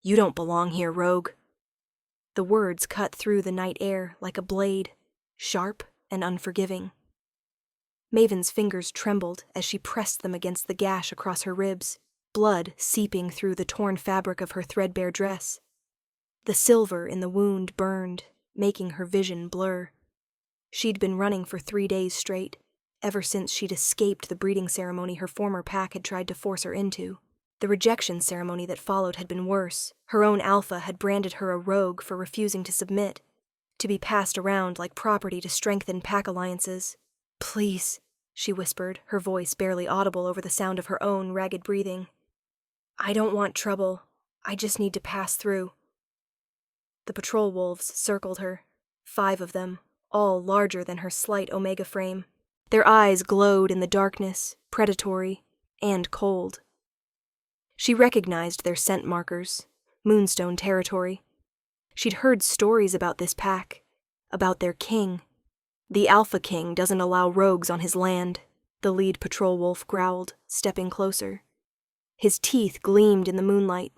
You don't belong here, rogue. The words cut through the night air like a blade, sharp and unforgiving. Maven's fingers trembled as she pressed them against the gash across her ribs, blood seeping through the torn fabric of her threadbare dress. The silver in the wound burned, making her vision blur. She'd been running for 3 days straight, ever since she'd escaped the breeding ceremony her former pack had tried to force her into. The rejection ceremony that followed had been worse. Her own alpha had branded her a rogue for refusing to submit, to be passed around like property to strengthen pack alliances. "Please," she whispered, her voice barely audible over the sound of her own ragged breathing. "I don't want trouble. I just need to pass through." The patrol wolves circled her, 5 of them, all larger than her slight omega frame. Their eyes glowed in the darkness, predatory and cold. She recognized their scent markers, Moonstone territory. She'd heard stories about this pack, about their king. "The Alpha King doesn't allow rogues on his land," the lead patrol wolf growled, stepping closer. His teeth gleamed in the moonlight.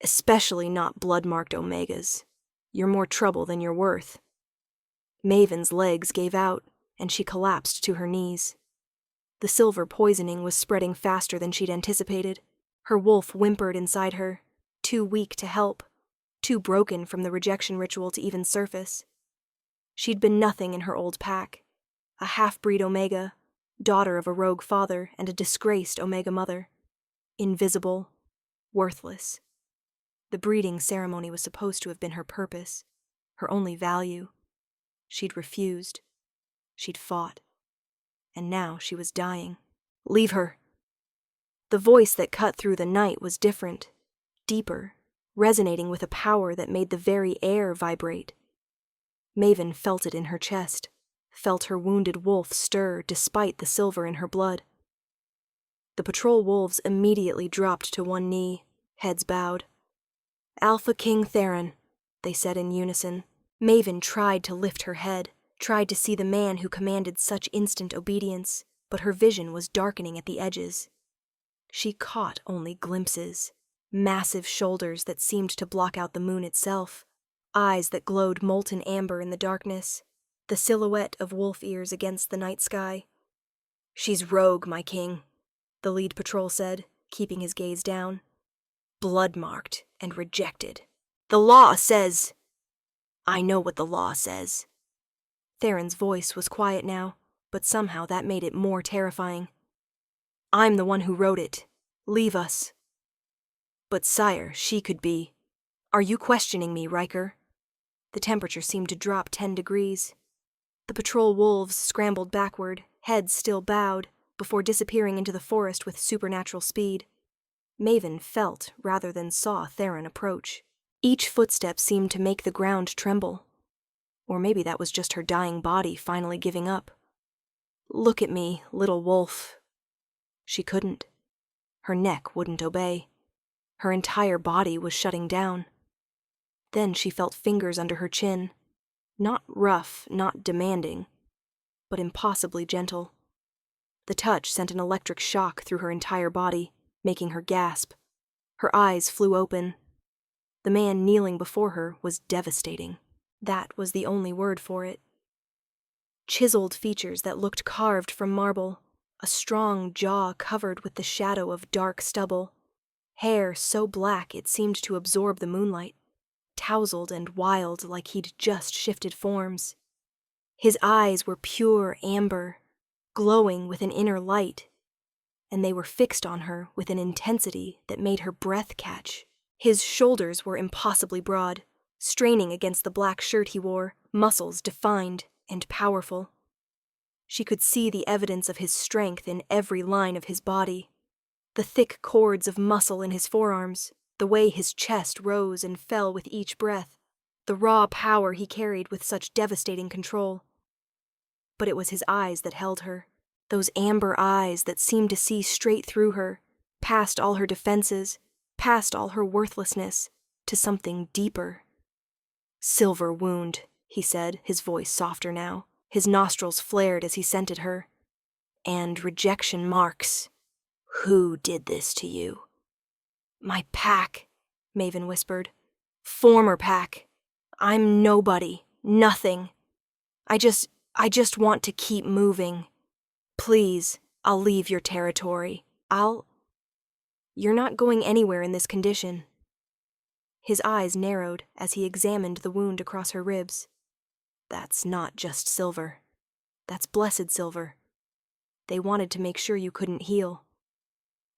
"Especially not blood-marked Omegas. You're more trouble than you're worth." Maven's legs gave out, and she collapsed to her knees. The silver poisoning was spreading faster than she'd anticipated. Her wolf whimpered inside her, too weak to help, too broken from the rejection ritual to even surface. She'd been nothing in her old pack, a half-breed Omega, daughter of a rogue father and a disgraced Omega mother. Invisible, worthless. The breeding ceremony was supposed to have been her purpose, her only value. She'd refused. She'd fought. And now she was dying. "Leave her." The voice that cut through the night was different, deeper, resonating with a power that made the very air vibrate. Maven felt it in her chest, felt her wounded wolf stir despite the silver in her blood. The patrol wolves immediately dropped to one knee, heads bowed. "Alpha King Theron," they said in unison. Maven tried to lift her head, tried to see the man who commanded such instant obedience, but her vision was darkening at the edges. She caught only glimpses, massive shoulders that seemed to block out the moon itself, eyes that glowed molten amber in the darkness, the silhouette of wolf ears against the night sky. "She's rogue, my king," the lead patrol said, keeping his gaze down. "Blood-marked and rejected. The law says—" "I know what the law says." Theron's voice was quiet now, but somehow that made it more terrifying. "I'm the one who wrote it. Leave us." "But sire, she could be—" "Are you questioning me, Riker?" The temperature seemed to drop 10 degrees. The patrol wolves scrambled backward, heads still bowed, before disappearing into the forest with supernatural speed. Maven felt rather than saw Theron approach. Each footstep seemed to make the ground tremble. Or maybe that was just her dying body finally giving up. "Look at me, little wolf." She couldn't. Her neck wouldn't obey. Her entire body was shutting down. Then she felt fingers under her chin. Not rough, not demanding, but impossibly gentle. The touch sent an electric shock through her entire body, making her gasp. Her eyes flew open. The man kneeling before her was devastating. That was the only word for it. Chiseled features that looked carved from marble, a strong jaw covered with the shadow of dark stubble, hair so black it seemed to absorb the moonlight, tousled and wild like he'd just shifted forms. His eyes were pure amber, glowing with an inner light, and they were fixed on her with an intensity that made her breath catch. His shoulders were impossibly broad, straining against the black shirt he wore, muscles defined and powerful. She could see the evidence of his strength in every line of his body. The thick cords of muscle in his forearms, the way his chest rose and fell with each breath, the raw power he carried with such devastating control. But it was his eyes that held her, those amber eyes that seemed to see straight through her, past all her defenses, past all her worthlessness, to something deeper. "Silver wound," he said, his voice softer now. His nostrils flared as he scented her. "And rejection marks. Who did this to you?" "My pack," Maven whispered. Former pack. I'm nobody. Nothing. I just want to keep moving. Please, I'll leave your territory. You're not going anywhere in this condition. His eyes narrowed as he examined the wound across her ribs. That's not just silver. That's blessed silver. They wanted to make sure you couldn't heal.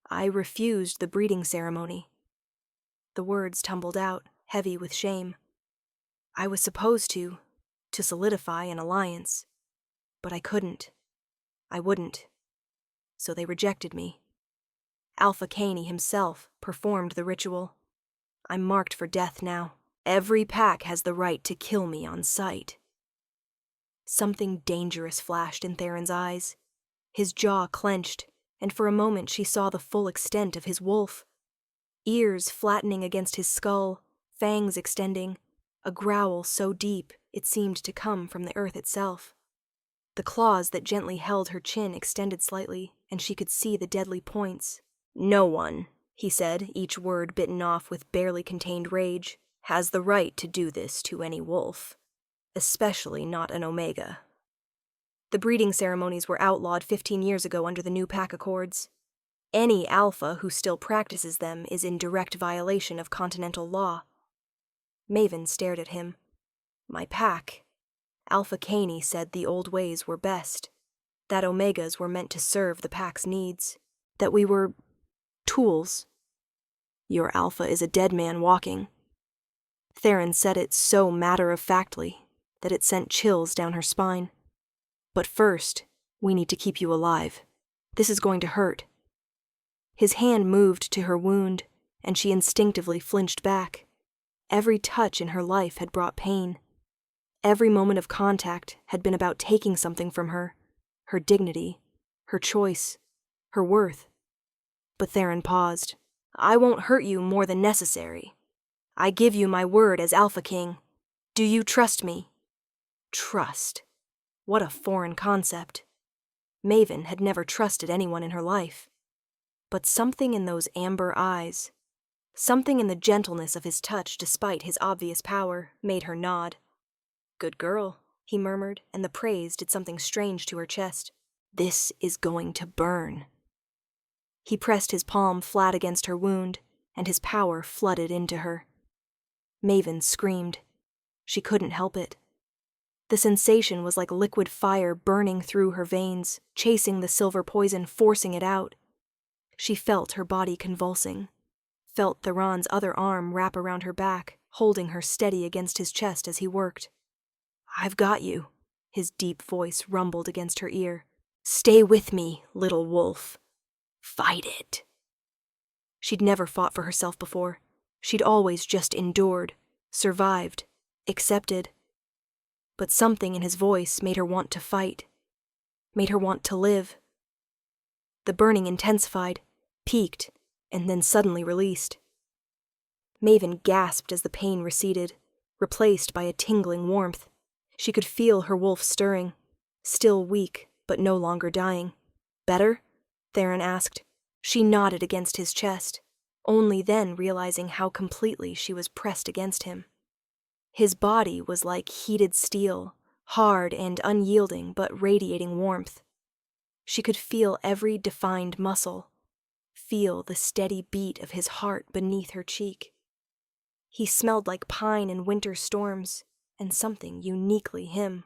I refused the breeding ceremony. The words tumbled out, heavy with shame. I was supposed to solidify an alliance. But I couldn't. I wouldn't. So they rejected me. Alpha Caney himself performed the ritual. I'm marked for death now. Every pack has the right to kill me on sight. Something dangerous flashed in Theron's eyes. His jaw clenched, and for a moment she saw the full extent of his wolf. Ears flattening against his skull, fangs extending, a growl so deep it seemed to come from the earth itself. The claws that gently held her chin extended slightly, and she could see the deadly points. No one, he said, each word bitten off with barely contained rage, has the right to do this to any wolf, especially not an Omega. The breeding ceremonies were outlawed 15 years ago under the new pack accords. Any alpha who still practices them is in direct violation of continental law. Maven stared at him. My pack. Alpha Caney said the old ways were best, that Omegas were meant to serve the pack's needs, that we were tools. Your alpha is a dead man walking. Theron said it so matter-of-factly that it sent chills down her spine. But first, we need to keep you alive. This is going to hurt. His hand moved to her wound, and she instinctively flinched back. Every touch in her life had brought pain. Every moment of contact had been about taking something from her, her dignity, her choice, her worth. But Theron paused. I won't hurt you more than necessary. I give you my word as Alpha King. Do you trust me? Trust. What a foreign concept. Maven had never trusted anyone in her life. But something in those amber eyes, something in the gentleness of his touch despite his obvious power, made her nod. Good girl, he murmured, and the praise did something strange to her chest. This is going to burn. He pressed his palm flat against her wound, and his power flooded into her. Maven screamed. She couldn't help it. The sensation was like liquid fire burning through her veins, chasing the silver poison, forcing it out. She felt her body convulsing, felt Theron's other arm wrap around her back, holding her steady against his chest as he worked. I've got you, his deep voice rumbled against her ear. Stay with me, little wolf. Fight it. She'd never fought for herself before. She'd always just endured, survived, accepted. But something in his voice made her want to fight, made her want to live. The burning intensified, peaked, and then suddenly released. Maven gasped as the pain receded, replaced by a tingling warmth. She could feel her wolf stirring, still weak, but no longer dying. Better? Theron asked. She nodded against his chest, only then realizing how completely she was pressed against him. His body was like heated steel, hard and unyielding but radiating warmth. She could feel every defined muscle, feel the steady beat of his heart beneath her cheek. He smelled like pine and winter storms, and something uniquely him,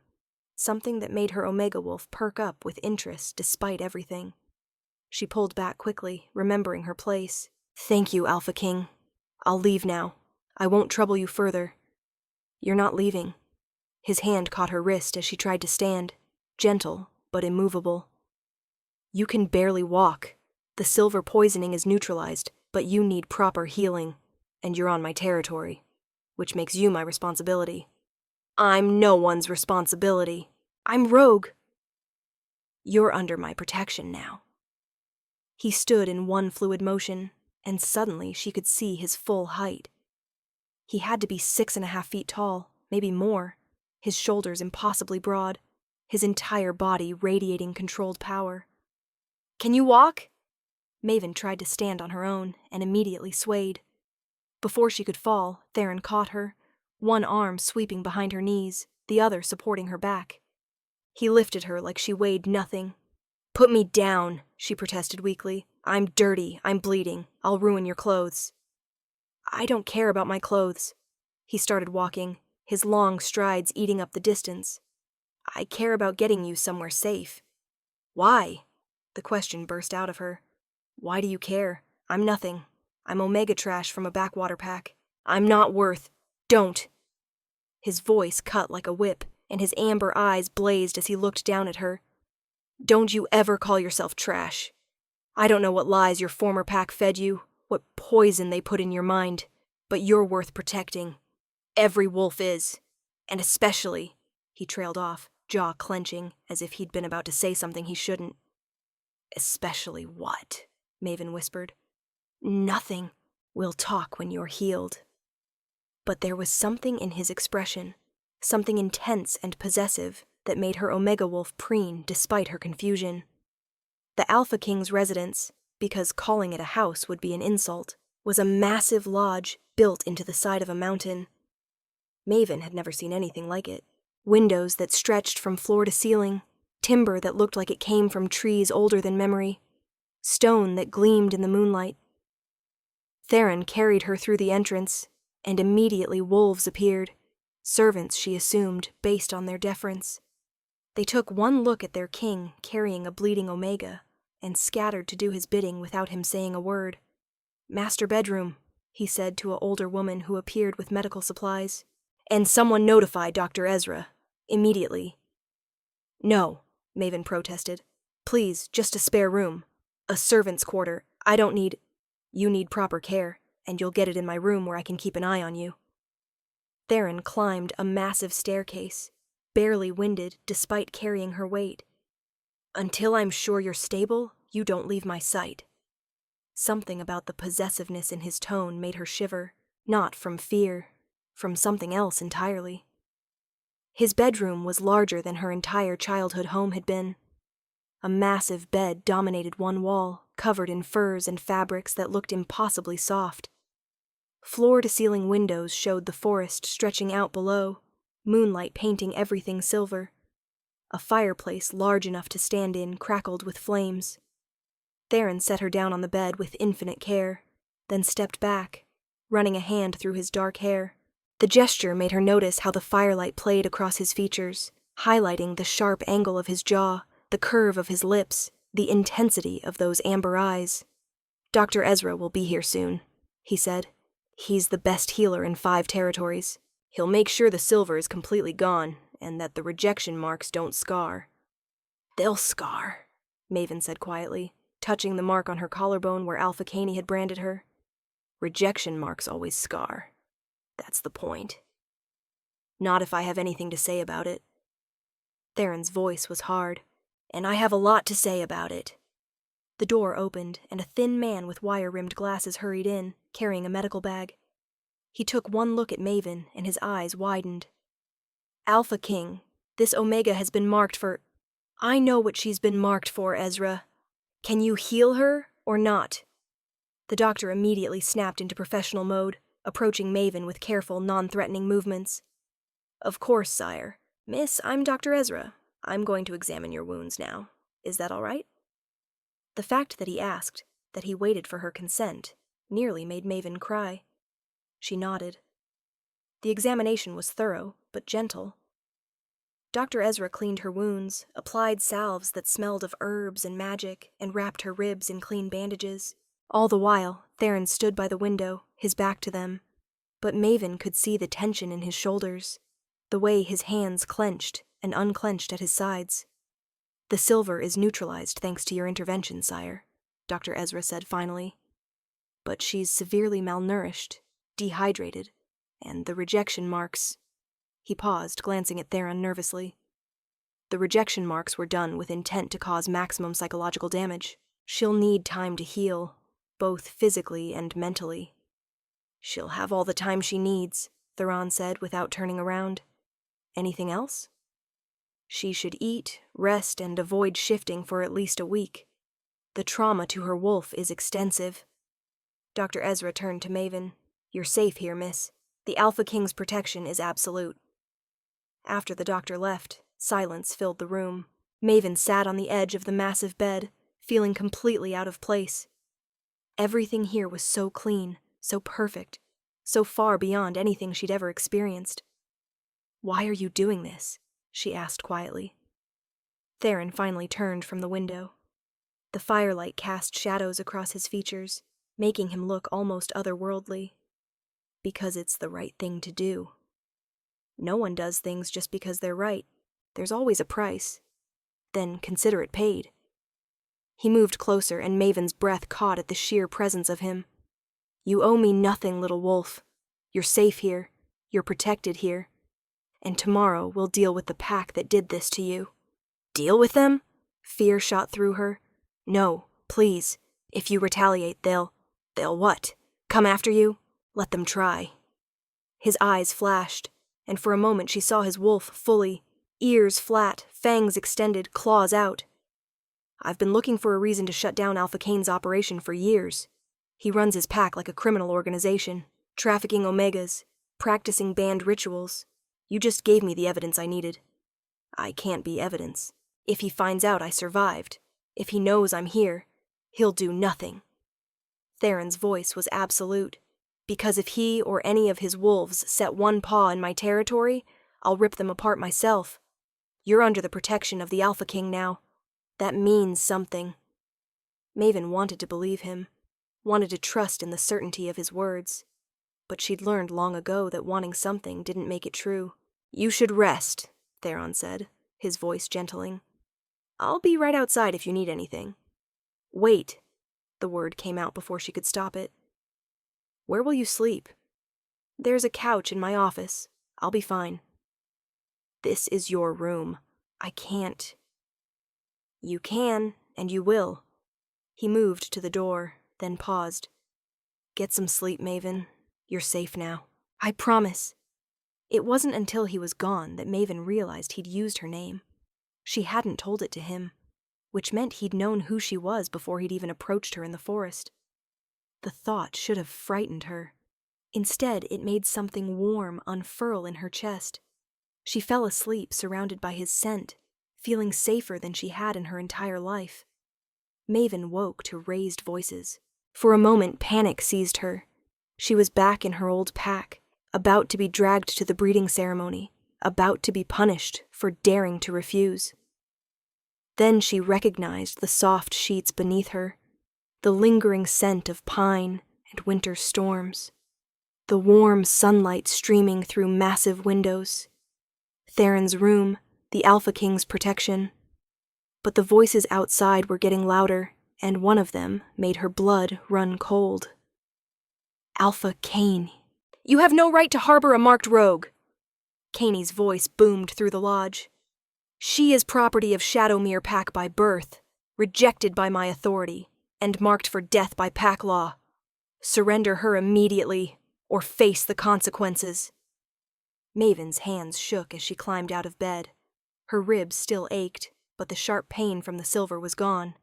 something that made her Omega Wolf perk up with interest despite everything. She pulled back quickly, remembering her place. Thank you, Alpha King. I'll leave now. I won't trouble you further. You're not leaving. His hand caught her wrist as she tried to stand, gentle but immovable. You can barely walk. The silver poisoning is neutralized, but you need proper healing, and you're on my territory, which makes you my responsibility. I'm no one's responsibility. I'm Rogue. You're under my protection now. He stood in one fluid motion, and suddenly she could see his full height. He had to be 6.5 feet tall, maybe more, his shoulders impossibly broad, his entire body radiating controlled power. Can you walk? Maven tried to stand on her own and immediately swayed. Before she could fall, Theron caught her, one arm sweeping behind her knees, the other supporting her back. He lifted her like she weighed nothing. "Put me down," she protested weakly. "I'm dirty, I'm bleeding, I'll ruin your clothes." "I don't care about my clothes." He started walking, his long strides eating up the distance. "I care about getting you somewhere safe." "Why?" The question burst out of her. "Why do you care? I'm nothing. I'm Omega trash from a backwater pack. I'm not worth— Don't!" His voice cut like a whip, and his amber eyes blazed as he looked down at her. "Don't you ever call yourself trash. I don't know what lies your former pack fed you, what poison they put in your mind, but you're worth protecting. Every wolf is. And especially," he trailed off, jaw clenching, as if he'd been about to say something he shouldn't. "Especially what?" Maven whispered. "Nothing. We'll talk when you're healed." But there was something in his expression, something intense and possessive, that made her Omega Wolf preen despite her confusion. The Alpha King's residence, because calling it a house would be an insult, was a massive lodge built into the side of a mountain. Maven had never seen anything like it. Windows that stretched from floor to ceiling, timber that looked like it came from trees older than memory, stone that gleamed in the moonlight. Theron carried her through the entrance, and immediately wolves appeared, servants she assumed based on their deference. They took one look at their king carrying a bleeding Omega, and scattered to do his bidding without him saying a word. "Master bedroom," he said to an older woman who appeared with medical supplies. "And someone notify Dr. Ezra. Immediately." "No," Maven protested. "Please, just a spare room. A servant's quarter. I don't need— You need proper care, and you'll get it in my room where I can keep an eye on you." Theron climbed a massive staircase, barely winded despite carrying her weight. "Until I'm sure you're stable, you don't leave my sight." Something about the possessiveness in his tone made her shiver, not from fear, from something else entirely. His bedroom was larger than her entire childhood home had been. A massive bed dominated one wall, covered in furs and fabrics that looked impossibly soft. Floor-to-ceiling windows showed the forest stretching out below, moonlight painting everything silver. A fireplace large enough to stand in crackled with flames. Theron set her down on the bed with infinite care, then stepped back, running a hand through his dark hair. The gesture made her notice how the firelight played across his features, highlighting the sharp angle of his jaw, the curve of his lips, the intensity of those amber eyes. "Dr. Ezra will be here soon," he said. "He's the best healer in 5 territories. He'll make sure the silver is completely gone, and that the rejection marks don't scar." "They'll scar," Maven said quietly, touching the mark on her collarbone where Alpha Caney had branded her. "Rejection marks always scar. That's the point. Not if I have anything to say about it." Theron's voice was hard. "And I have a lot to say about it." The door opened, and a thin man with wire-rimmed glasses hurried in, carrying a medical bag. He took one look at Maven, and his eyes widened. "Alpha King, this Omega has been marked for— I know what she's been marked for, Ezra. Can you heal her, or not?" The doctor immediately snapped into professional mode, approaching Maven with careful, non-threatening movements. "Of course, sire. Miss, I'm Dr. Ezra. I'm going to examine your wounds now. Is that all right?" The fact that he asked, that he waited for her consent, nearly made Maven cry. She nodded. The examination was thorough, but gentle. Dr. Ezra cleaned her wounds, applied salves that smelled of herbs and magic, and wrapped her ribs in clean bandages. All the while, Theron stood by the window, his back to them. But Maven could see the tension in his shoulders, the way his hands clenched and unclenched at his sides. "The silver is neutralized thanks to your intervention, sire," Dr. Ezra said finally. "But she's severely malnourished, dehydrated, and the rejection marks—" He paused, glancing at Theron nervously. "The rejection marks were done with intent to cause maximum psychological damage. She'll need time to heal, both physically and mentally." "She'll have all the time she needs," Theron said without turning around. "Anything else?" "She should eat, rest, and avoid shifting for at least a week. The trauma to her wolf is extensive." Dr. Ezra turned to Maven. You're safe here, miss. The Alpha King's protection is absolute. After the doctor left, silence filled the room. Maven sat on the edge of the massive bed, feeling completely out of place. Everything here was so clean, so perfect, so far beyond anything she'd ever experienced. "Why are you doing this?" she asked quietly. Theron finally turned from the window. The firelight cast shadows across his features, making him look almost otherworldly. "Because it's the right thing to do. No one does things just because they're right. There's always a price. Then consider it paid." He moved closer, and Maven's breath caught at the sheer presence of him. "You owe me nothing, little wolf. You're safe here. You're protected here. And tomorrow we'll deal with the pack that did this to you." "Deal with them?" Fear shot through her. "No, please. If you retaliate, they'll what? Come after you? Let them try." His eyes flashed, and for a moment she saw his wolf fully, ears flat, fangs extended, claws out. "I've been looking for a reason to shut down Alpha Kane's operation for years. He runs his pack like a criminal organization, trafficking Omegas, practicing banned rituals. You just gave me the evidence I needed. I can't be evidence. If he finds out I survived, if he knows I'm here, he'll do nothing." Theron's voice was absolute. "Because if he or any of his wolves set one paw in my territory, I'll rip them apart myself. You're under the protection of the Alpha King now. That means something." Maven wanted to believe him, wanted to trust in the certainty of his words. But she'd learned long ago that wanting something didn't make it true. "You should rest," Theron said, his voice gentling. "I'll be right outside if you need anything." "Wait." The word came out before she could stop it. "Where will you sleep?" "There's a couch in my office. I'll be fine." "This is your room. I can't." "You can, and you will." He moved to the door, then paused. "Get some sleep, Maven. You're safe now. I promise." It wasn't until he was gone that Maven realized he'd used her name. She hadn't told it to him, which meant he'd known who she was before he'd even approached her in the forest. The thought should have frightened her. Instead, it made something warm unfurl in her chest. She fell asleep surrounded by his scent, feeling safer than she had in her entire life. Maven woke to raised voices. For a moment, panic seized her. She was back in her old pack, about to be dragged to the breeding ceremony, about to be punished for daring to refuse. Then she recognized the soft sheets beneath her, the lingering scent of pine and winter storms, the warm sunlight streaming through massive windows, Theron's room, the Alpha King's protection. But the voices outside were getting louder, and one of them made her blood run cold. "Alpha Kane. You have no right to harbor a marked rogue." Kaney's voice boomed through the lodge. "She is property of Shadowmere Pack by birth, rejected by my authority, and marked for death by pack law. Surrender her immediately, or face the consequences." Maven's hands shook as she climbed out of bed. Her ribs still ached, but the sharp pain from the silver was gone.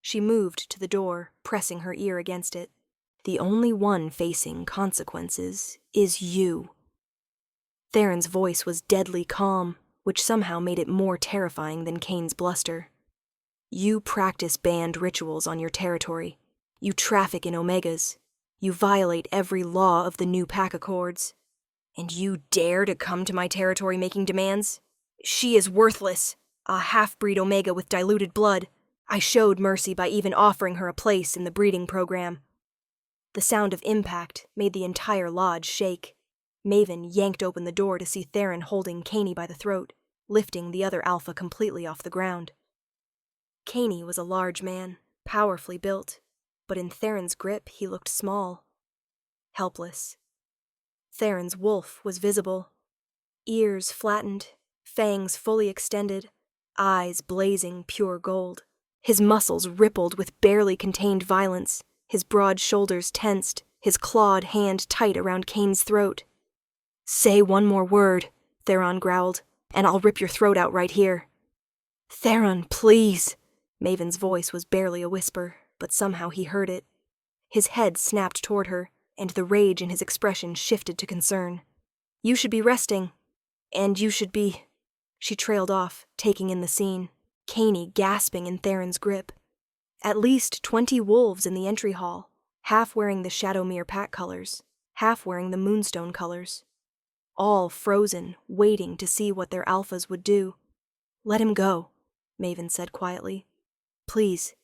She moved to the door, pressing her ear against it. "The only one facing consequences is you." Theron's voice was deadly calm, which somehow made it more terrifying than Kane's bluster. "You practice banned rituals on your territory. You traffic in Omegas. You violate every law of the new pack accords. And you dare to come to my territory making demands? She is worthless, a half-breed Omega with diluted blood. I showed mercy by even offering her a place in the breeding program." The sound of impact made the entire lodge shake. Maven yanked open the door to see Theron holding Caney by the throat, lifting the other Alpha completely off the ground. Caney was a large man, powerfully built, but in Theron's grip he looked small, helpless. Theron's wolf was visible, ears flattened, fangs fully extended, eyes blazing pure gold. His muscles rippled with barely contained violence, his broad shoulders tensed, his clawed hand tight around Kane's throat. "Say one more word," Theron growled, "and I'll rip your throat out right here." "Theron, please." Maven's voice was barely a whisper, but somehow he heard it. His head snapped toward her, and the rage in his expression shifted to concern. "You should be resting. And you should be—" She trailed off, taking in the scene, Caney gasping in Theron's grip. At least 20 wolves in the entry hall, half wearing the Shadowmere pack colors, half wearing the Moonstone colors. All frozen, waiting to see what their alphas would do. "Let him go," Maven said quietly. "Please.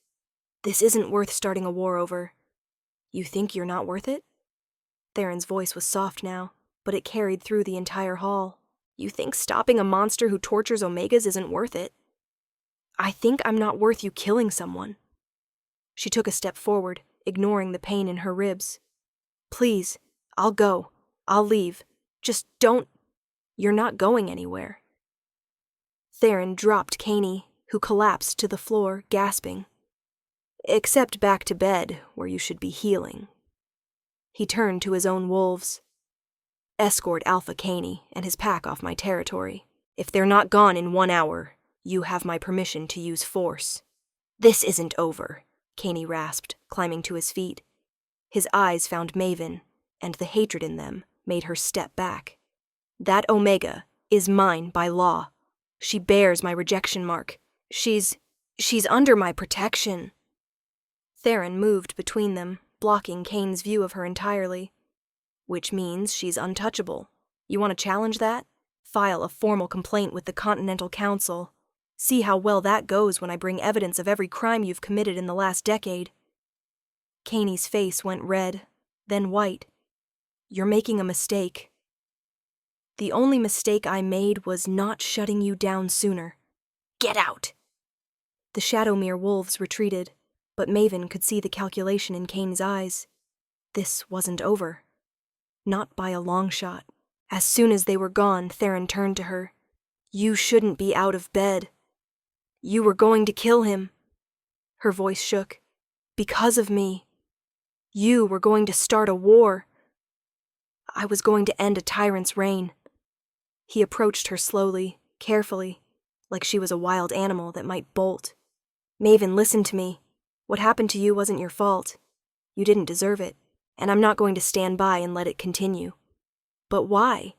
This isn't worth starting a war over." "You think you're not worth it?" Theron's voice was soft now, but it carried through the entire hall. "You think stopping a monster who tortures Omegas isn't worth it?" "I think I'm not worth you killing someone." She took a step forward, ignoring the pain in her ribs. "Please, I'll go. I'll leave. Just don't—" "You're not going anywhere." Theron dropped Caney, who collapsed to the floor, gasping. "Except back to bed, where you should be healing." He turned to his own wolves. "Escort Alpha Caney and his pack off my territory. If they're not gone in 1 hour, you have my permission to use force." "This isn't over," Caney rasped, climbing to his feet. His eyes found Maven, and the hatred in them made her step back. "That Omega is mine by law. She bears my rejection mark. She's under my protection." Theron moved between them, blocking Kane's view of her entirely. "Which means she's untouchable. You want to challenge that? File a formal complaint with the Continental Council. See how well that goes when I bring evidence of every crime you've committed in the last decade." Caney's face went red, then white. "You're making a mistake." "The only mistake I made was not shutting you down sooner. Get out!" The Shadowmere wolves retreated, but Maven could see the calculation in Kane's eyes. This wasn't over. Not by a long shot. As soon as they were gone, Theron turned to her. "You shouldn't be out of bed. You were going to kill him." Her voice shook. "Because of me. You were going to start a war. I was going to end a tyrant's reign." He approached her slowly, carefully, like she was a wild animal that might bolt. "Maven, listen to me. What happened to you wasn't your fault. You didn't deserve it, and I'm not going to stand by and let it continue." "But why?"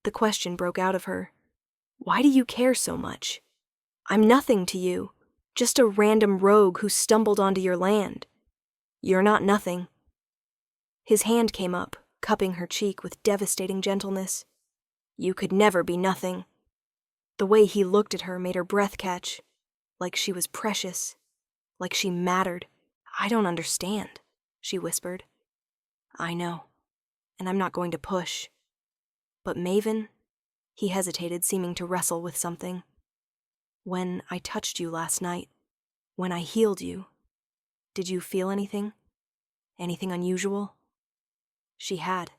The question broke out of her. "Why do you care so much? I'm nothing to you, just a random rogue who stumbled onto your land. You're not nothing." His hand came up, cupping her cheek with devastating gentleness. "You could never be nothing." The way he looked at her made her breath catch, like she was precious, like she mattered. "I don't understand," she whispered. "I know, and I'm not going to push. But Maven," he hesitated, seeming to wrestle with something. "When I touched you last night, when I healed you, did you feel anything? Anything unusual?" She had.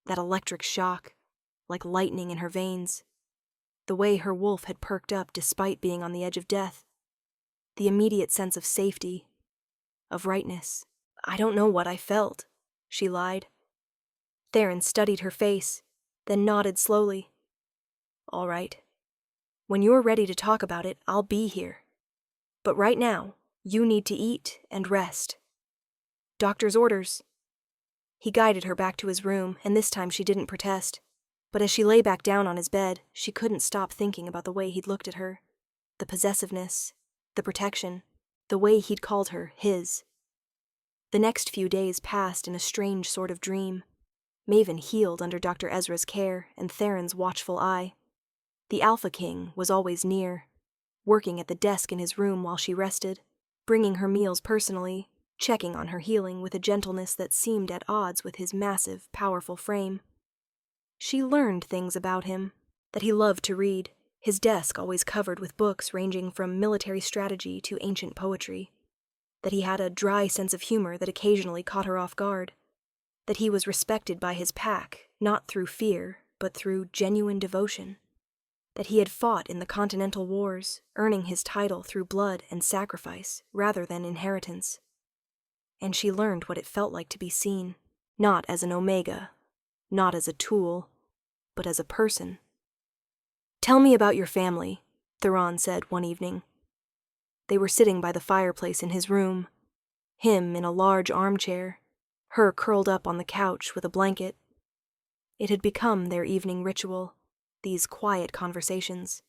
That electric shock, like lightning in her veins. The way her wolf had perked up despite being on the edge of death. The immediate sense of safety, of rightness. "I don't know what I felt," she lied. Theron studied her face, then nodded slowly. "All right. When you're ready to talk about it, I'll be here. But right now, you need to eat and rest. Doctor's orders." He guided her back to his room, and this time she didn't protest. But as she lay back down on his bed, she couldn't stop thinking about the way he'd looked at her. The possessiveness, the protection, the way he'd called her his. The next few days passed in a strange sort of dream. Maven healed under Dr. Ezra's care and Theron's watchful eye. The Alpha King was always near, working at the desk in his room while she rested, bringing her meals personally, checking on her healing with a gentleness that seemed at odds with his massive, powerful frame. She learned things about him, that he loved to read, his desk always covered with books ranging from military strategy to ancient poetry, that he had a dry sense of humor that occasionally caught her off guard, that he was respected by his pack, not through fear, but through genuine devotion, that he had fought in the Continental Wars, earning his title through blood and sacrifice rather than inheritance. And she learned what it felt like to be seen, not as an Omega, not as a tool, but as a person. "Tell me about your family," Theron said one evening. They were sitting by the fireplace in his room, him in a large armchair, her curled up on the couch with a blanket. It had become their evening ritual, these quiet conversations.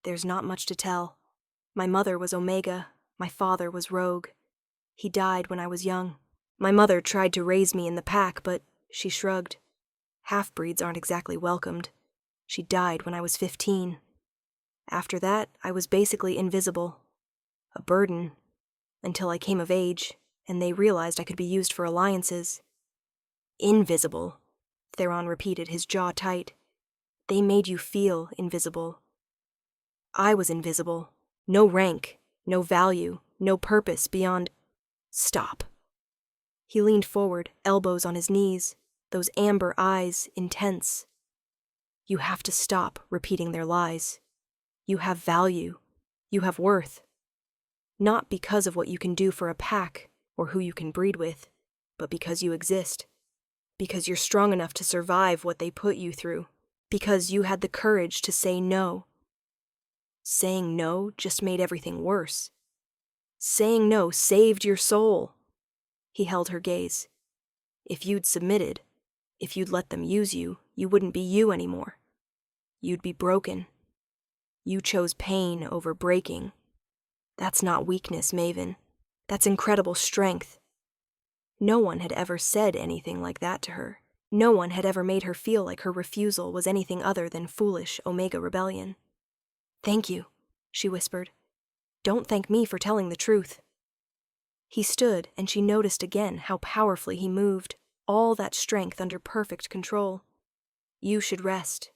There's not much to tell. My mother was Omega, my father was Rogue. He died when I was young. My mother tried to raise me in the pack, but she shrugged. Half-breeds aren't exactly welcomed. She died when I was 15. After that, I was basically invisible. A burden. Until I came of age, and they realized I could be used for alliances. Invisible, Theron repeated, his jaw tight. They made you feel invisible. I was invisible. No rank, no value, no purpose beyond... Stop. He leaned forward, elbows on his knees, those amber eyes intense. You have to stop repeating their lies. You have value. You have worth. Not because of what you can do for a pack or who you can breed with, but because you exist. Because you're strong enough to survive what they put you through. Because you had the courage to say no. Saying no just made everything worse. Saying no saved your soul. He held her gaze. If you'd submitted, if you'd let them use you, you wouldn't be you anymore. You'd be broken. You chose pain over breaking. That's not weakness, Maven. That's incredible strength. No one had ever said anything like that to her. No one had ever made her feel like her refusal was anything other than foolish Omega rebellion. Thank you, she whispered. Don't thank me for telling the truth. He stood, and she noticed again how powerfully he moved, all that strength under perfect control. You should rest.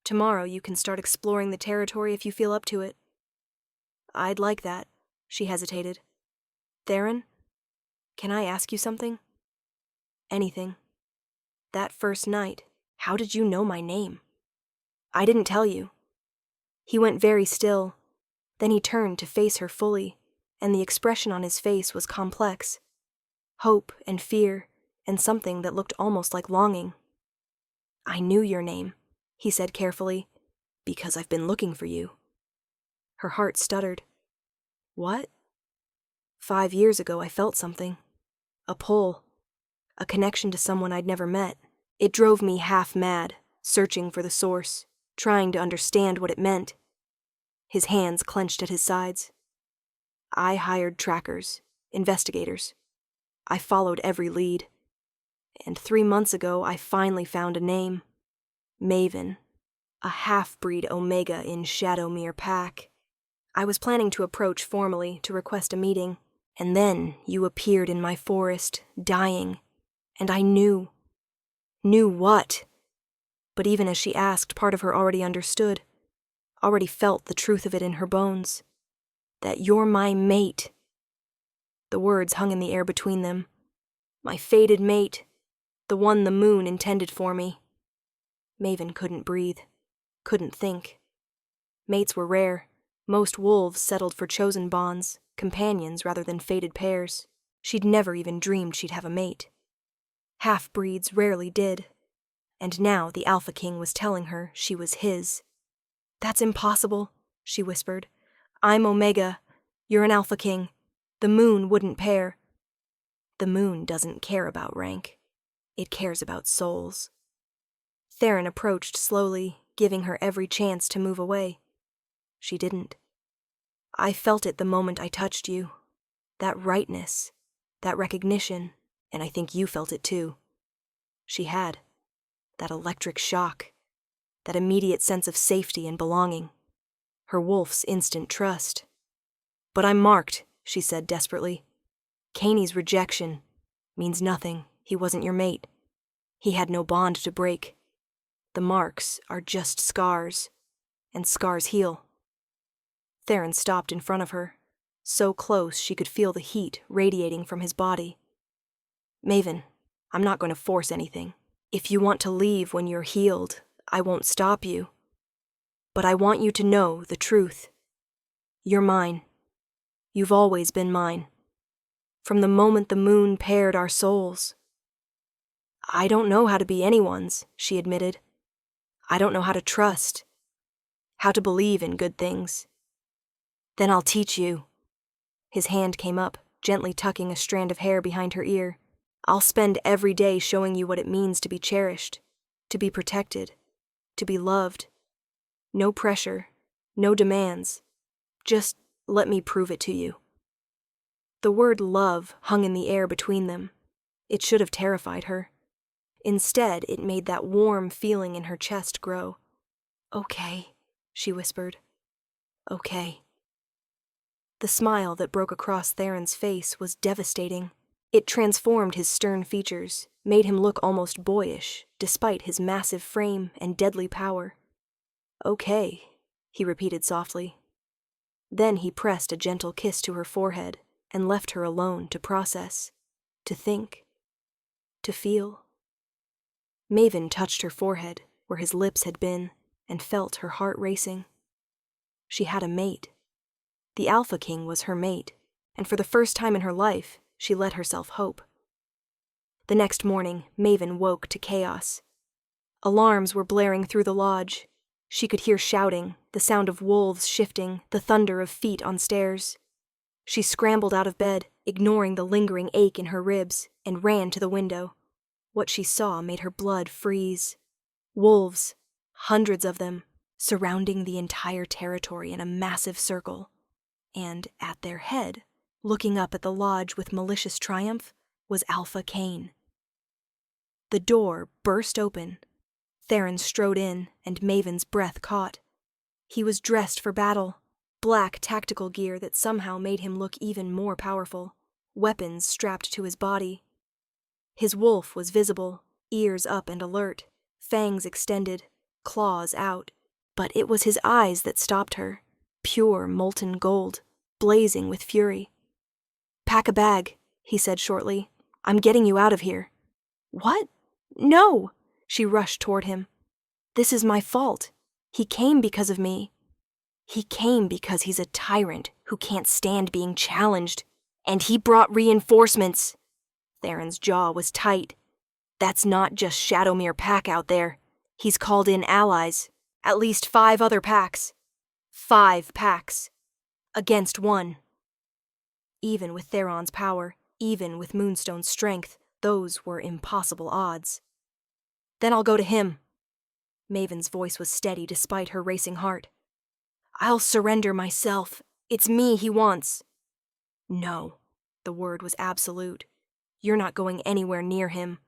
Tomorrow you can start exploring the territory if you feel up to it. I'd like that, she hesitated. Theron, can I ask you something? Anything. That first night, how did you know my name? I didn't tell you. He went very still. Then he turned to face her fully, and the expression on his face was complex. Hope and fear, and something that looked almost like longing. I knew your name, he said carefully, because I've been looking for you. Her heart stuttered. What? 5 years ago I felt something. A pull. A connection to someone I'd never met. It drove me half mad, searching for the source, trying to understand what it meant. His hands clenched at his sides. I hired trackers, investigators. I followed every lead. And 3 months ago I finally found a name. Maven. A half-breed Omega in Shadowmere Pack. I was planning to approach formally to request a meeting, and then you appeared in my forest, dying, and I knew. Knew what? But even as she asked, part of her already understood, already felt the truth of it in her bones. That you're my mate. The words hung in the air between them. My fated mate, the one the moon intended for me. Maven couldn't breathe, couldn't think. Mates were rare. Most wolves settled for chosen bonds, companions rather than fated pairs. She'd never even dreamed she'd have a mate. Half-breeds rarely did. And now the Alpha King was telling her she was his. That's impossible, she whispered. I'm Omega. You're an Alpha King. The moon wouldn't pair. The moon doesn't care about rank. It cares about souls. Theron approached slowly, giving her every chance to move away. She didn't. I felt it the moment I touched you. That rightness, that recognition, and I think you felt it too. She had. That electric shock. That immediate sense of safety and belonging. Her wolf's instant trust. But I'm marked, she said desperately. Caney's rejection means nothing. He wasn't your mate. He had no bond to break. The marks are just scars, and scars heal. Theron stopped in front of her, so close she could feel the heat radiating from his body. Maven, I'm not going to force anything. If you want to leave when you're healed, I won't stop you. But I want you to know the truth. You're mine. You've always been mine. From the moment the moon paired our souls. I don't know how to be anyone's, she admitted. I don't know how to trust. How to believe in good things. Then I'll teach you. His hand came up, gently tucking a strand of hair behind her ear. I'll spend every day showing you what it means to be cherished, to be protected, to be loved. No pressure, no demands. Just let me prove it to you." The word love hung in the air between them. It should have terrified her. Instead, it made that warm feeling in her chest grow. "Okay," she whispered. "Okay." The smile that broke across Theron's face was devastating. It transformed his stern features, made him look almost boyish, despite his massive frame and deadly power. "Okay," he repeated softly. Then he pressed a gentle kiss to her forehead and left her alone to process, to think, to feel. Maven touched her forehead, where his lips had been, and felt her heart racing. She had a mate. The Alpha King was her mate, and for the first time in her life, she let herself hope. The next morning, Maven woke to chaos. Alarms were blaring through the lodge. She could hear shouting, the sound of wolves shifting, the thunder of feet on stairs. She scrambled out of bed, ignoring the lingering ache in her ribs, and ran to the window. What she saw made her blood freeze. Wolves, hundreds of them, surrounding the entire territory in a massive circle. And at their head, looking up at the lodge with malicious triumph, was Alpha Cain. The door burst open. Theron strode in, and Maven's breath caught. He was dressed for battle, black tactical gear that somehow made him look even more powerful, weapons strapped to his body. His wolf was visible, ears up and alert, fangs extended, claws out. But it was his eyes that stopped her, pure molten gold, blazing with fury. "Pack a bag," he said shortly. "I'm getting you out of here." "What? No!" She rushed toward him. "This is my fault. He came because of me. He came because he's a tyrant who can't stand being challenged. And he brought reinforcements." Theron's jaw was tight. "That's not just Shadowmere Pack out there. He's called in allies. At least 5 other packs. 5 packs. Against 1. Even with Theron's power, even with Moonstone's strength, those were impossible odds. "Then I'll go to him." Maven's voice was steady despite her racing heart. "I'll surrender myself. It's me he wants." "No." The word was absolute. "You're not going anywhere near him."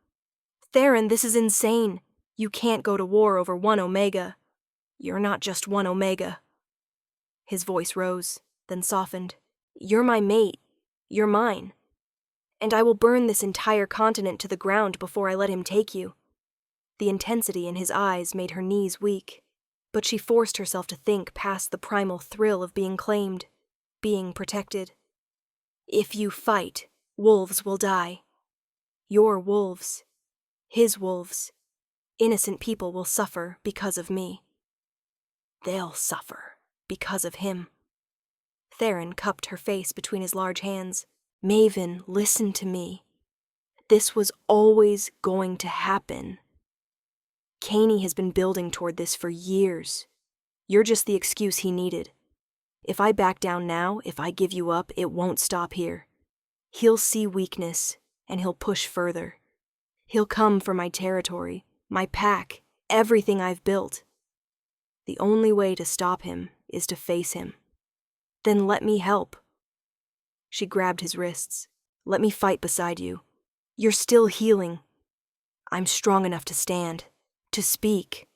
"Theron, this is insane. You can't go to war over 1 Omega. You're not just 1 Omega." His voice rose, then softened. "You're my mate. You're mine. And I will burn this entire continent to the ground before I let him take you." The intensity in his eyes made her knees weak, but she forced herself to think past the primal thrill of being claimed, being protected. "If you fight, wolves will die. Your wolves. His wolves. Innocent people will suffer because of me. They'll suffer because of him." Theron cupped her face between his large hands. "Maven, listen to me. This was always going to happen. Caney has been building toward this for years. You're just the excuse he needed. If I back down now, if I give you up, it won't stop here. He'll see weakness, and he'll push further. He'll come for my territory, my pack, everything I've built. The only way to stop him is to face him. Then let me help." She grabbed his wrists. "Let me fight beside you. You're still healing. I'm strong enough to stand, to speak."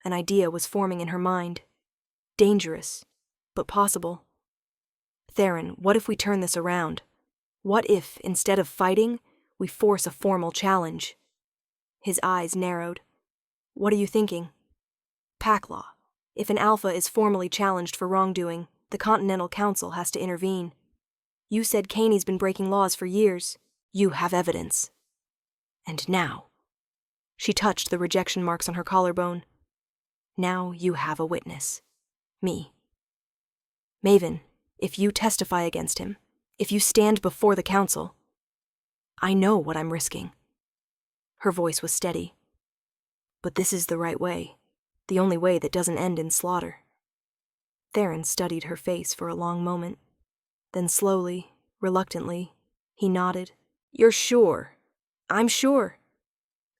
An idea was forming in her mind. Dangerous, but possible. "Theron, what if we turn this around? What if, instead of fighting, we force a formal challenge?" His eyes narrowed. "What are you thinking?" "Pack law. If an alpha is formally challenged for wrongdoing, the Continental Council has to intervene. You said Caney's been breaking laws for years. You have evidence. And now," she touched the rejection marks on her collarbone, "now you have a witness. Me. Maven, if you testify against him, if you stand before the council, I know what I'm risking." Her voice was steady. "But this is the right way, the only way that doesn't end in slaughter." Theron studied her face for a long moment. Then slowly, reluctantly, he nodded. "You're sure?" I'm sure.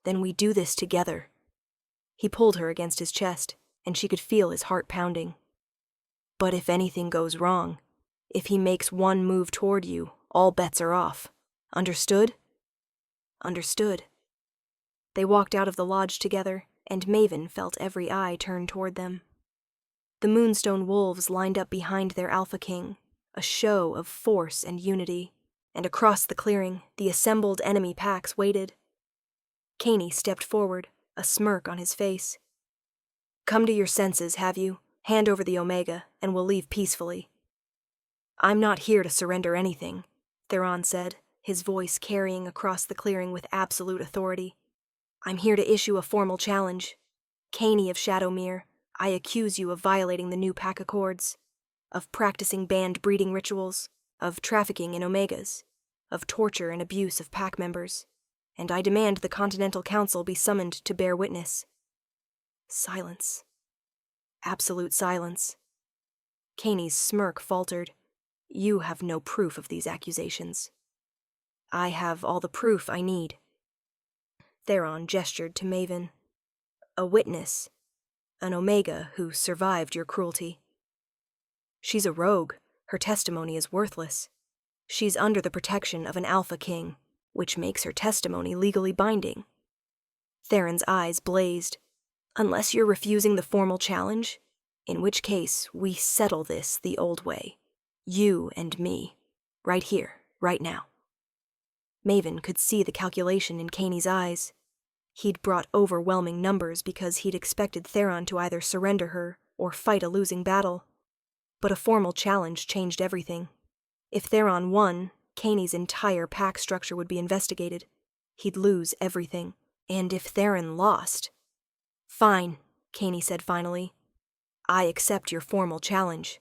Then we do this together. He pulled her against his chest, and she could feel his heart pounding. But if anything goes wrong, if he makes one move toward you, all bets are off. Understood? Understood. They walked out of the lodge together, and Maven felt every eye turn toward them. The Moonstone wolves lined up behind their Alpha King, a show of force and unity, and across the clearing, the assembled enemy packs waited. Caney stepped forward, a smirk on his face. Come to your senses, have you? Hand over the Omega, and we'll leave peacefully. I'm not here to surrender anything, Theron said, his voice carrying across the clearing with absolute authority. I'm here to issue a formal challenge. Caney of Shadowmere, I accuse you of violating the new pack accords, of practicing banned breeding rituals, of trafficking in Omegas, of torture and abuse of pack members, and I demand the Continental Council be summoned to bear witness. Silence. Absolute silence. Caney's smirk faltered. You have no proof of these accusations. I have all the proof I need. Theron gestured to Maven. A witness. An Omega who survived your cruelty. She's a rogue. Her testimony is worthless. She's under the protection of an Alpha King, which makes her testimony legally binding. Theron's eyes blazed. Unless you're refusing the formal challenge, in which case we settle this the old way. You and me. Right here, right now. Maven could see the calculation in Caney's eyes. He'd brought overwhelming numbers because he'd expected Theron to either surrender her or fight a losing battle. But a formal challenge changed everything. If Theron won, Caney's entire pack structure would be investigated. He'd lose everything. And if Theron lost... Fine, Caney said finally. I accept your formal challenge.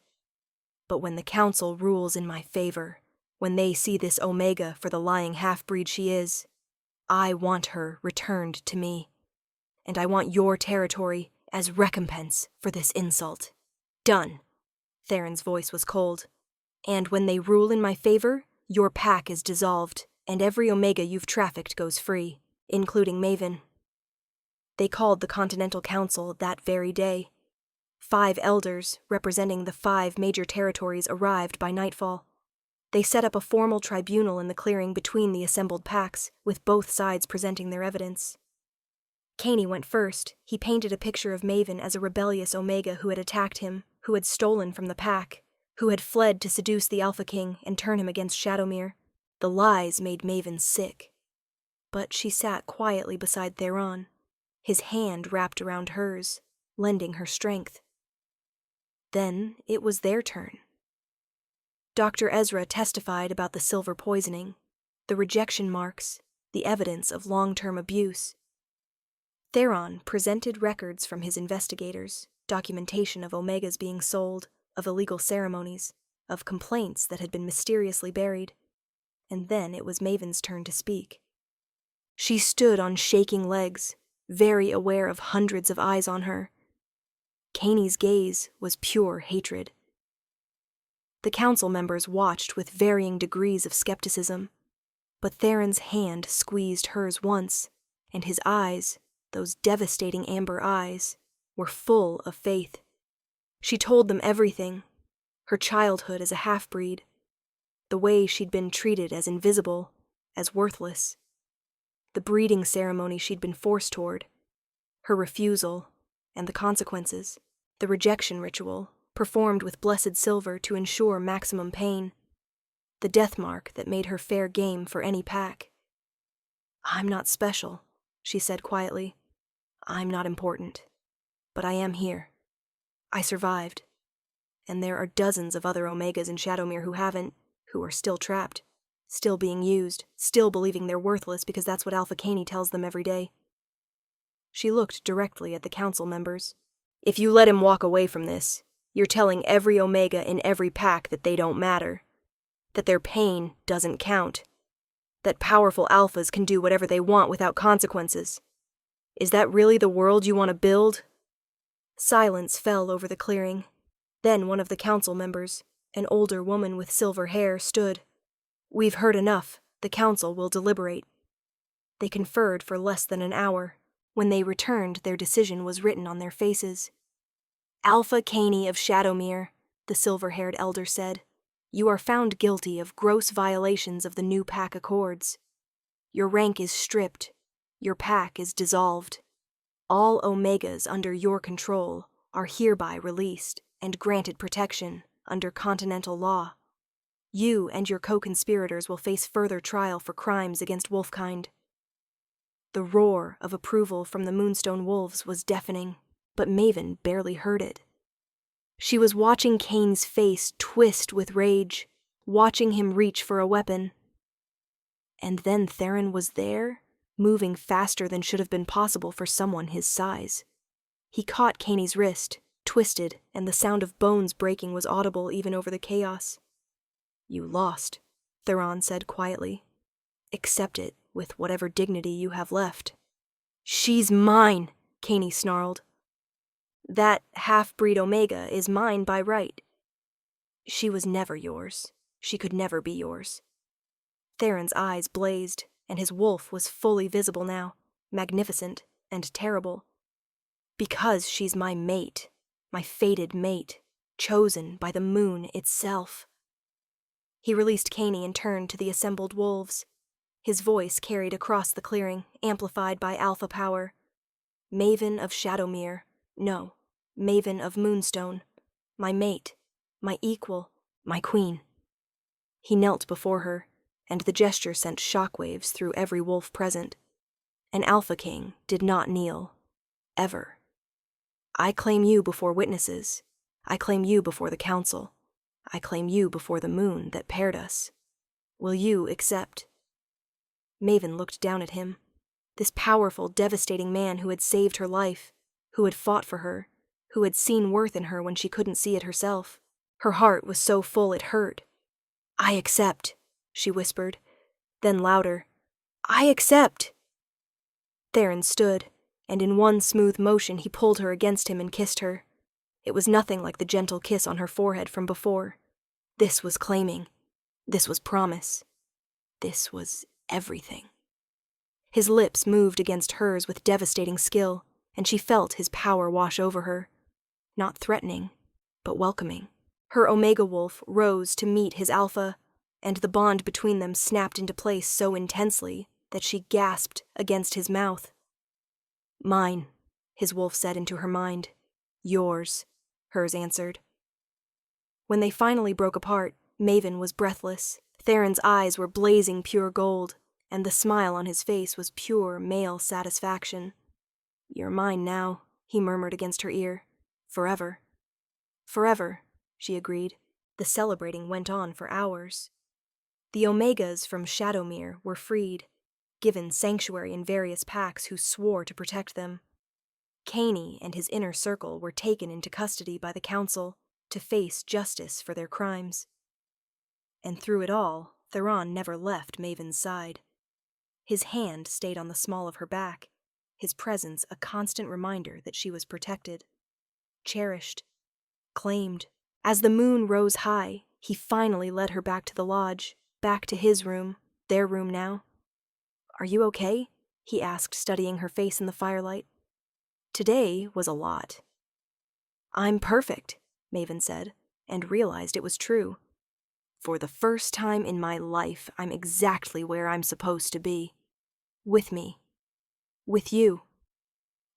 But when the Council rules in my favor, when they see this Omega for the lying half-breed she is, I want her returned to me. And I want your territory as recompense for this insult. Done. Theron's voice was cold. And when they rule in my favor, your pack is dissolved, and every Omega you've trafficked goes free, including Maven. They called the Continental Council that very day. 5 elders, representing the 5 major territories, arrived by nightfall. They set up a formal tribunal in the clearing between the assembled packs, with both sides presenting their evidence. Caney went first. He painted a picture of Maven as a rebellious Omega who had attacked him, who had stolen from the pack, who had fled to seduce the Alpha King and turn him against Shadowmere. The lies made Maven sick. But she sat quietly beside Theron, his hand wrapped around hers, lending her strength. Then it was their turn. Dr. Ezra testified about the silver poisoning, the rejection marks, the evidence of long-term abuse. Theron presented records from his investigators, documentation of Omegas being sold, of illegal ceremonies, of complaints that had been mysteriously buried. And then it was Maven's turn to speak. She stood on shaking legs, very aware of hundreds of eyes on her. Caney's gaze was pure hatred. The council members watched with varying degrees of skepticism, but Theron's hand squeezed hers once, and his eyes, those devastating amber eyes, were full of faith. She told them everything, her childhood as a half-breed, the way she'd been treated as invisible, as worthless, the breeding ceremony she'd been forced toward, her refusal, and the consequences, the rejection ritual, performed with blessed silver to ensure maximum pain, the death mark that made her fair game for any pack. I'm not special, she said quietly. I'm not important, but I am here. I survived, and there are dozens of other Omegas in Shadowmere who haven't, who are still trapped, still being used, still believing they're worthless because that's what Alpha Caney tells them every day. She looked directly at the council members. If you let him walk away from this, you're telling every Omega in every pack that they don't matter, that their pain doesn't count, that powerful alphas can do whatever they want without consequences. Is that really the world you want to build? Silence fell over the clearing. Then one of the council members, an older woman with silver hair, stood. We've heard enough. The council will deliberate. They conferred for less than an hour. When they returned, their decision was written on their faces. "Alpha Caney of Shadowmere," the silver-haired elder said, "you are found guilty of gross violations of the new pack accords. Your rank is stripped. Your pack is dissolved. All Omegas under your control are hereby released and granted protection under continental law. You and your co-conspirators will face further trial for crimes against wolfkind." The roar of approval from the Moonstone Wolves was deafening, but Maven barely heard it. She was watching Kane's face twist with rage, watching him reach for a weapon. And then Theron was there, moving faster than should have been possible for someone his size. He caught Kaney's wrist, twisted, and the sound of bones breaking was audible even over the chaos. "You lost," Theron said quietly. "Accept it with whatever dignity you have left." "She's mine," Caney snarled. "That half-breed Omega is mine by right." "She was never yours. She could never be yours." Theron's eyes blazed, and his wolf was fully visible now, magnificent and terrible. "Because she's my mate, my fated mate, chosen by the moon itself." He released Caney and turned to the assembled wolves. His voice carried across the clearing, amplified by alpha power. "Maven of Shadowmere, no, Maven of Moonstone, my mate, my equal, my queen." He knelt before her, and the gesture sent shockwaves through every wolf present. An Alpha King did not kneel, ever. "I claim you before witnesses. I claim you before the council. I claim you before the moon that paired us. Will you accept?" Maven looked down at him. This powerful, devastating man who had saved her life, who had fought for her, who had seen worth in her when she couldn't see it herself. Her heart was so full it hurt. "I accept," she whispered. Then louder, "I accept." Theron stood, and in one smooth motion he pulled her against him and kissed her. It was nothing like the gentle kiss on her forehead from before. This was claiming. This was promise. This was everything. His lips moved against hers with devastating skill, and she felt his power wash over her. Not threatening, but welcoming. Her Omega Wolf rose to meet his Alpha, and the bond between them snapped into place so intensely that she gasped against his mouth. "Mine," his wolf said into her mind. "Yours," hers answered. When they finally broke apart, Maven was breathless. Theron's eyes were blazing pure gold, and the smile on his face was pure male satisfaction. "You're mine now," he murmured against her ear. "Forever." "Forever," she agreed. The celebrating went on for hours. The Omegas from Shadowmere were freed, given sanctuary in various packs who swore to protect them. Caney and his inner circle were taken into custody by the council to face justice for their crimes. And through it all, Theron never left Maven's side. His hand stayed on the small of her back, his presence a constant reminder that she was protected, cherished, claimed. As the moon rose high, he finally led her back to the lodge, back to his room, their room now. "Are you okay?" he asked, studying her face in the firelight. Today was a lot. "I'm perfect," Maven said, and realized it was true. "For the first time in my life, I'm exactly where I'm supposed to be. With me. With you."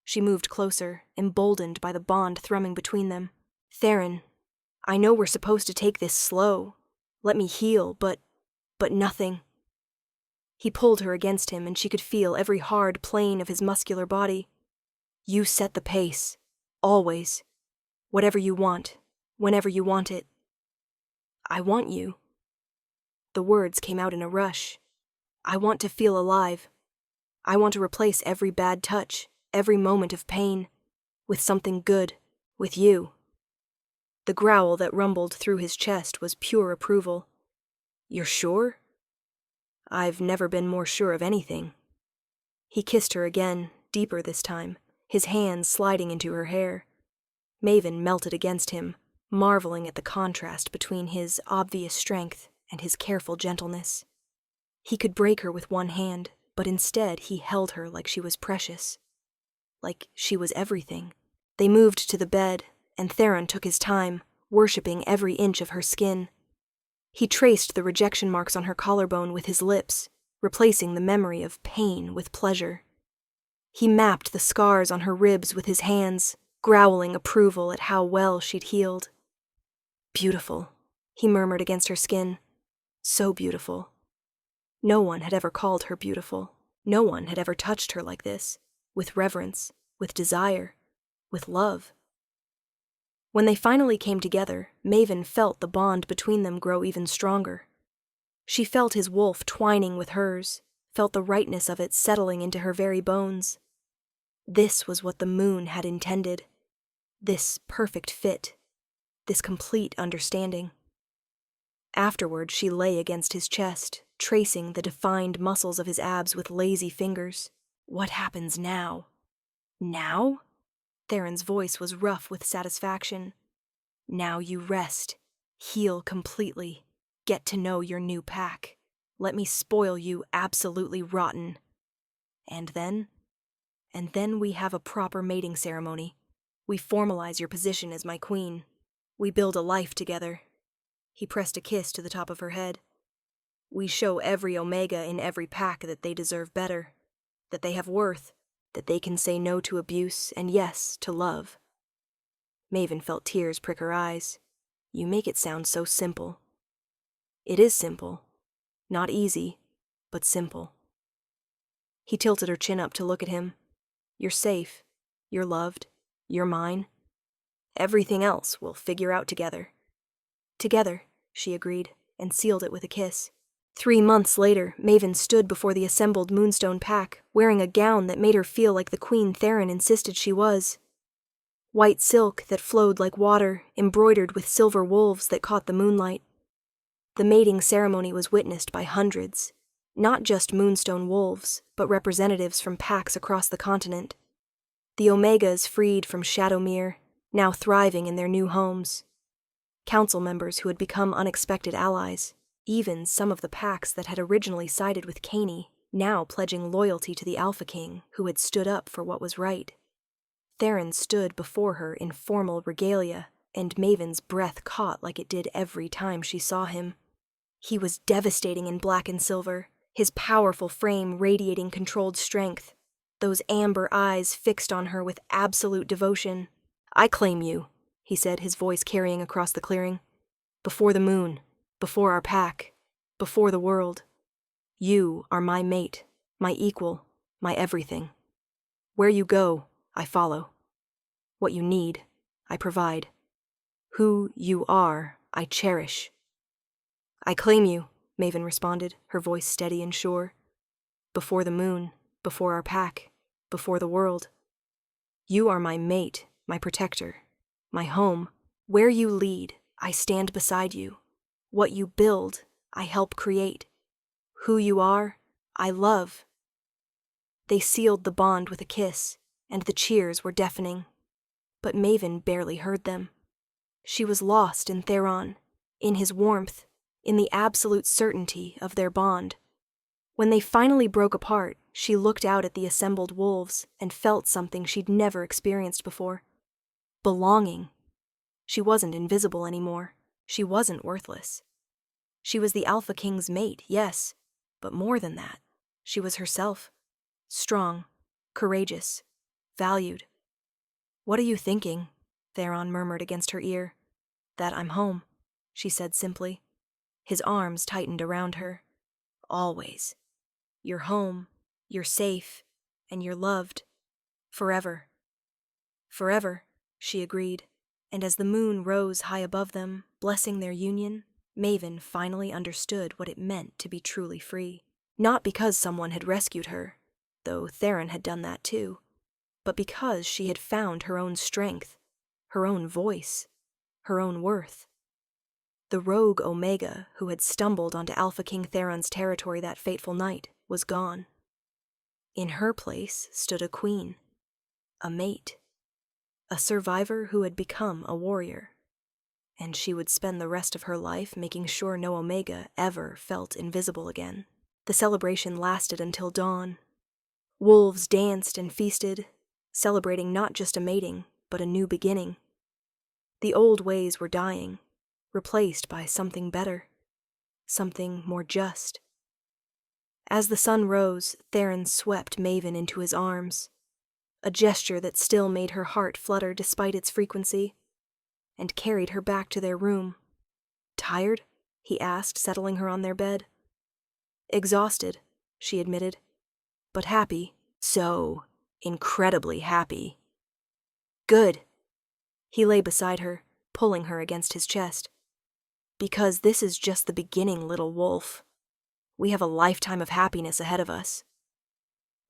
She moved closer, emboldened by the bond thrumming between them. "Theron, I know we're supposed to take this slow. Let me heal, but nothing." He pulled her against him, and she could feel every hard plane of his muscular body. "You set the pace. Always. Whatever you want. Whenever you want it." "I want you." The words came out in a rush. "I want to feel alive. I want to replace every bad touch, every moment of pain, with something good, with you." The growl that rumbled through his chest was pure approval. "You're sure?" "I've never been more sure of anything." He kissed her again, deeper this time, his hands sliding into her hair. Maven melted against him, marveling at the contrast between his obvious strength and his careful gentleness. He could break her with one hand, but instead he held her like she was precious, like she was everything. They moved to the bed, and Theron took his time, worshipping every inch of her skin. He traced the rejection marks on her collarbone with his lips, replacing the memory of pain with pleasure. He mapped the scars on her ribs with his hands, growling approval at how well she'd healed. Beautiful, he murmured against her skin. So beautiful. No one had ever called her beautiful. No one had ever touched her like this, with reverence, with desire, with love. When they finally came together, Maven felt the bond between them grow even stronger. She felt his wolf twining with hers, felt the rightness of it settling into her very bones. This was what the moon had intended. This perfect fit. This complete understanding. Afterward, she lay against his chest, tracing the defined muscles of his abs with lazy fingers. What happens now? Now? Theron's voice was rough with satisfaction. Now you rest, heal completely, get to know your new pack. Let me spoil you absolutely rotten. And then we have a proper mating ceremony. We formalize your position as my queen. We build a life together. He pressed a kiss to the top of her head. We show every Omega in every pack that they deserve better, that they have worth, that they can say no to abuse and yes to love. Maven felt tears prick her eyes. You make it sound so simple. It is simple. Not easy, but simple. He tilted her chin up to look at him. You're safe. You're loved. You're mine. Everything else we'll figure out together. Together, she agreed, and sealed it with a kiss. 3 months later, Maven stood before the assembled Moonstone pack, wearing a gown that made her feel like the queen Theron insisted she was. White silk that flowed like water, embroidered with silver wolves that caught the moonlight. The mating ceremony was witnessed by hundreds, not just Moonstone wolves, but representatives from packs across the continent. The Omegas freed from Shadowmere, now thriving in their new homes. Council members who had become unexpected allies. Even some of the packs that had originally sided with Caney, now pledging loyalty to the Alpha King, who had stood up for what was right. Theron stood before her in formal regalia, and Maven's breath caught like it did every time she saw him. He was devastating in black and silver, his powerful frame radiating controlled strength, those amber eyes fixed on her with absolute devotion. I claim you, he said, his voice carrying across the clearing. Before the moon. Before our pack, before the world. You are my mate, my equal, my everything. Where you go, I follow. What you need, I provide. Who you are, I cherish. I claim you, Maven responded, her voice steady and sure. Before the moon, before our pack, before the world. You are my mate, my protector, my home. Where you lead, I stand beside you. What you build, I help create. Who you are, I love. They sealed the bond with a kiss, and the cheers were deafening. But Maven barely heard them. She was lost in Theron, in his warmth, in the absolute certainty of their bond. When they finally broke apart, she looked out at the assembled wolves and felt something she'd never experienced before. Belonging. She wasn't invisible anymore. She wasn't worthless. She was the Alpha King's mate, yes, but more than that, she was herself. Strong, courageous, valued. What are you thinking? Theron murmured against her ear. That I'm home, she said simply. His arms tightened around her. Always. You're home, you're safe, and you're loved. Forever. Forever, she agreed, and as the moon rose high above them, blessing their union, Maven finally understood what it meant to be truly free. Not because someone had rescued her, though Theron had done that too, but because she had found her own strength, her own voice, her own worth. The rogue Omega who had stumbled onto Alpha King Theron's territory that fateful night was gone. In her place stood a queen, a mate, a survivor who had become a warrior, and she would spend the rest of her life making sure no Omega ever felt invisible again. The celebration lasted until dawn. Wolves danced and feasted, celebrating not just a mating, but a new beginning. The old ways were dying, replaced by something better, something more just. As the sun rose, Theron swept Maven into his arms, a gesture that still made her heart flutter despite its frequency, and carried her back to their room. "Tired?" he asked, settling her on their bed. "Exhausted," she admitted, "but happy. So incredibly happy." "Good." He lay beside her, pulling her against his chest. "Because this is just the beginning, little wolf. We have a lifetime of happiness ahead of us."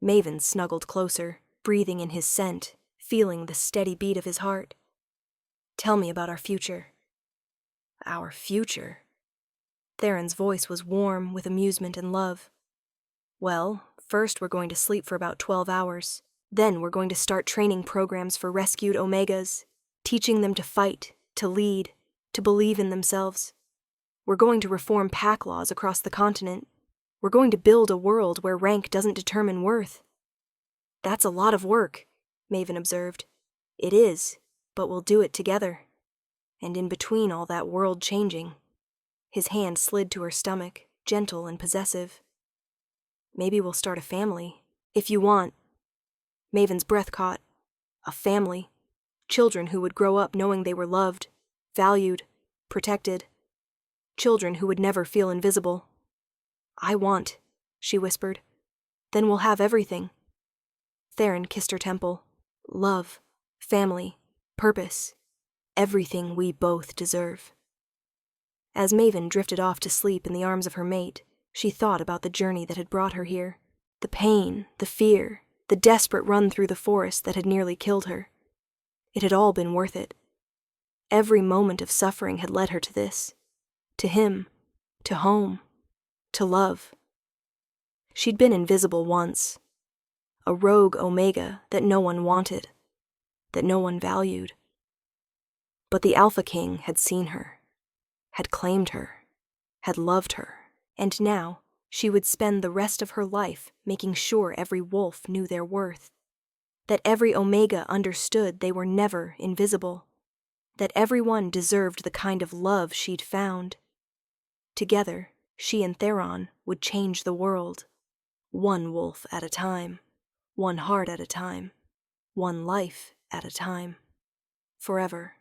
Maven snuggled closer, breathing in his scent, feeling the steady beat of his heart. "Tell me about our future." "Our future?" Theron's voice was warm with amusement and love. "Well, first we're going to sleep for about 12 hours. Then we're going to start training programs for rescued Omegas, teaching them to fight, to lead, to believe in themselves. We're going to reform pack laws across the continent. We're going to build a world where rank doesn't determine worth." "That's a lot of work," Maven observed. "It is, but we'll do it together. And in between all that world changing," his hand slid to her stomach, gentle and possessive, "maybe we'll start a family, if you want." Maven's breath caught. A family. Children who would grow up knowing they were loved, valued, protected. Children who would never feel invisible. "I want," she whispered. "Then we'll have everything." Theron kissed her temple. "Love, family, purpose, everything we both deserve." As Maven drifted off to sleep in the arms of her mate, she thought about the journey that had brought her here. The pain, the fear, the desperate run through the forest that had nearly killed her. It had all been worth it. Every moment of suffering had led her to this. To him. To home. To love. She'd been invisible once. A rogue Omega that no one wanted. That no one valued. But the Alpha King had seen her. Had claimed her. Had loved her. And now she would spend the rest of her life making sure every wolf knew their worth. That every Omega understood they were never invisible. That everyone deserved the kind of love she'd found. Together, she and Theron would change the world. One wolf at a time. One heart at a time. One life at a time. Forever.